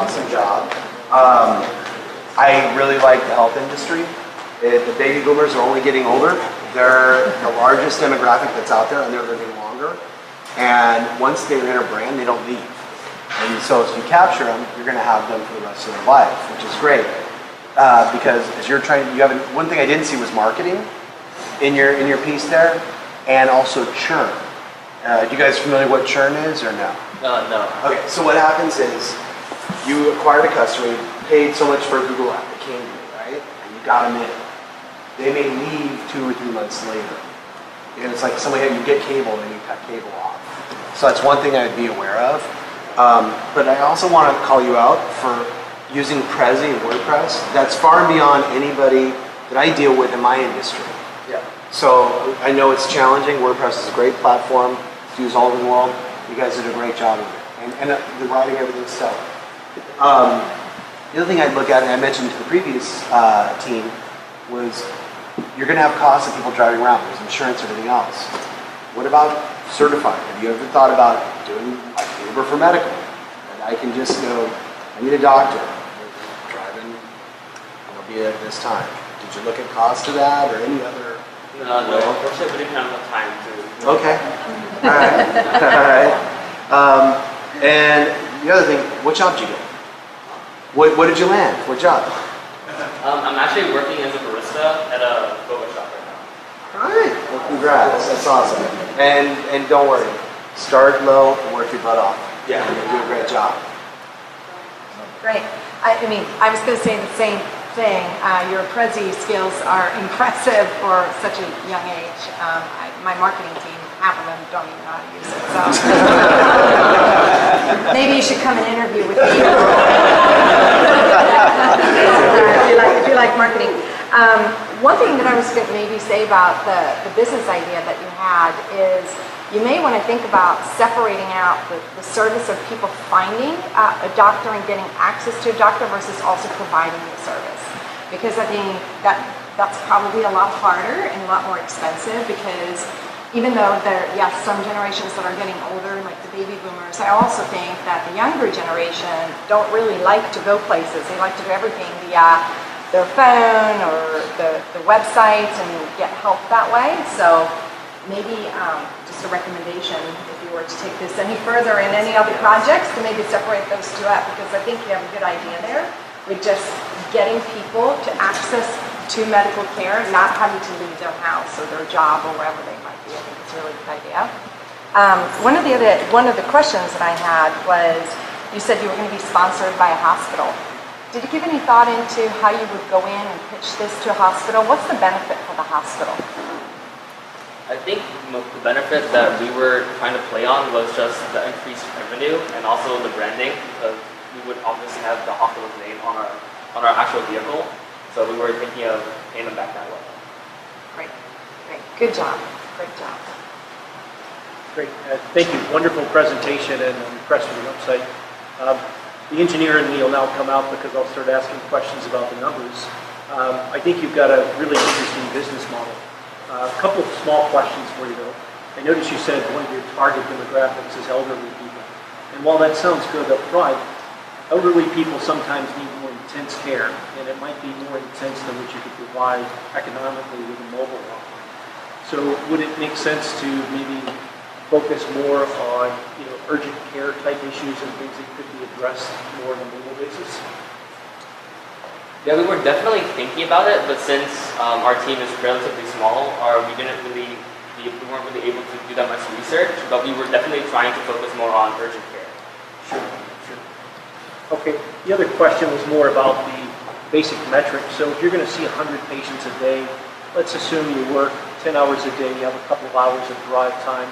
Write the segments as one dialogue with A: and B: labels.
A: awesome job. I really like the health industry. The baby boomers are only getting older. They're the largest demographic that's out there, and they're living longer. And once they're in a brand, they don't leave. And so if you capture them, you're going to have them for the rest of their life, which is great. Because as you're trying, one thing I didn't see was marketing in your piece there, and also churn. You guys familiar what churn is or no?
B: No.
A: Okay, so what happens is you acquired a customer, you paid so much for a Google app, it came to you, right? And you got them in. They may leave 2 or 3 months later. And it's like somebody, you get cable and you cut cable off. So that's one thing I'd be aware of. But I also want to call you out for using Prezi and WordPress. That's far beyond anybody that I deal with in my industry.
B: Yeah.
A: So I know it's challenging. WordPress is a great platform to use all over the world. You guys did a great job of it. And the writing, everything's stellar. The other thing I'd look at, and I mentioned to the previous team, was you're going to have costs of people driving around. There's insurance, everything else. What about certifying? Have you ever thought about doing like Uber for medical? And I can just go, I need a doctor. I'm driving, I'll be at this time. Did you look at cost of that or any other?
B: No, unfortunately, we didn't have enough time to.
A: Okay. All right. And the other thing, what job did you get? What did you land? What job?
B: I'm actually working as a barista at a boba shop right now.
A: All right. Well, congrats. That's awesome. And don't worry. Start low and work your butt off.
B: Yeah.
A: You're going to do a great job.
C: Great. I mean, I was going to say the same thing. Your Prezi skills are impressive for such a young age. My marketing team, half of them don't even know how to use it. So maybe you should come and interview with me. if you like marketing. One thing that I was going to maybe say about the business idea that you had is you may want to think about separating out the service of people finding a doctor and getting access to a doctor versus also providing the service. Because I think that's probably a lot harder and a lot more expensive because even though yes, some generations that are getting older, like the baby boomers, I also think that the younger generation don't really like to go places. They like to do everything via their phone or the websites and get help that way. So maybe just a recommendation if you were to take this any further in any other projects to maybe separate those two out because I think you have a good idea there with just getting people to access to medical care, not having to leave their house or their job or wherever they might be. I think it's a really good idea. One of the questions that I had was you said you were going to be sponsored by a hospital. Did you give any thought into how you would go in and pitch this to a hospital? What's the benefit for the hospital?
B: I think the benefit that we were trying to play on was just the increased revenue and also the branding because we would obviously have the hospital's name on our actual vehicle. So we were thinking of paying them back that way.
C: Great. Good job. Great job.
D: Great. Thank you. Wonderful presentation and I'm impressed with the website. The engineer in me will now come out because I'll start asking questions about the numbers. I think you've got a really interesting business model. A couple of small questions for you though. I noticed you said one of your target demographics is elderly people. And while that sounds good up front, elderly people sometimes need more intense care, and it might be more intense than what you could provide economically with a mobile offering. So would it make sense to maybe focus more on urgent care type issues and things that could be addressed more on a mobile basis?
B: Yeah, we were definitely thinking about it, but since our team is relatively small, we weren't really able to do that much research, but we were definitely trying to focus more on urgent care.
D: Sure. Okay, the other question was more about the basic metrics. So if you're going to see 100 patients a day, let's assume you work 10 hours a day, you have a couple of hours of drive time.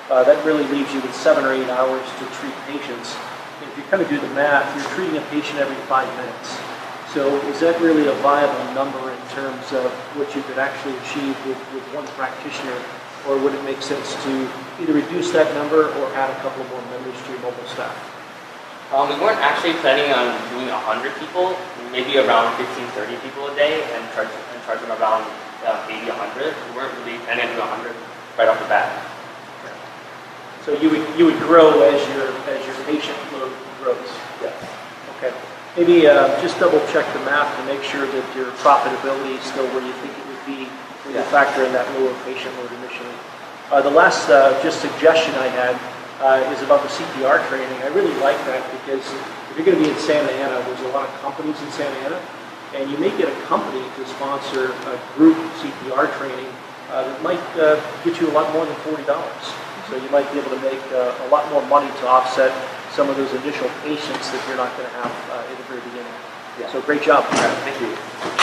D: That really leaves you with 7 or 8 hours to treat patients. And if you kind of do the math, you're treating a patient every 5 minutes. So is that really a viable number in terms of what you could actually achieve with one practitioner, or would it make sense to either reduce that number or add a couple more members to your mobile staff?
B: We weren't actually planning on doing 100 people, maybe around 15, 30 people a day and charge them around 80, 100. We weren't really planning on doing 100 right off the bat.
D: So you would grow as your patient load grows.
B: Yes.
D: Okay. Maybe just double check the math to make sure that your profitability is still where you think it would be when you factor in that lower patient load initially. The last just suggestion I had is about the CPR training. I really like that because if you're going to be in Santa Ana, there's a lot of companies in Santa Ana, and you may get a company to sponsor a group CPR training that might get you a lot more than $40. So you might be able to make a lot more money to offset some of those initial patients that you're not going to have in the very beginning.
B: Yeah.
D: So great job.
B: All right, thank you.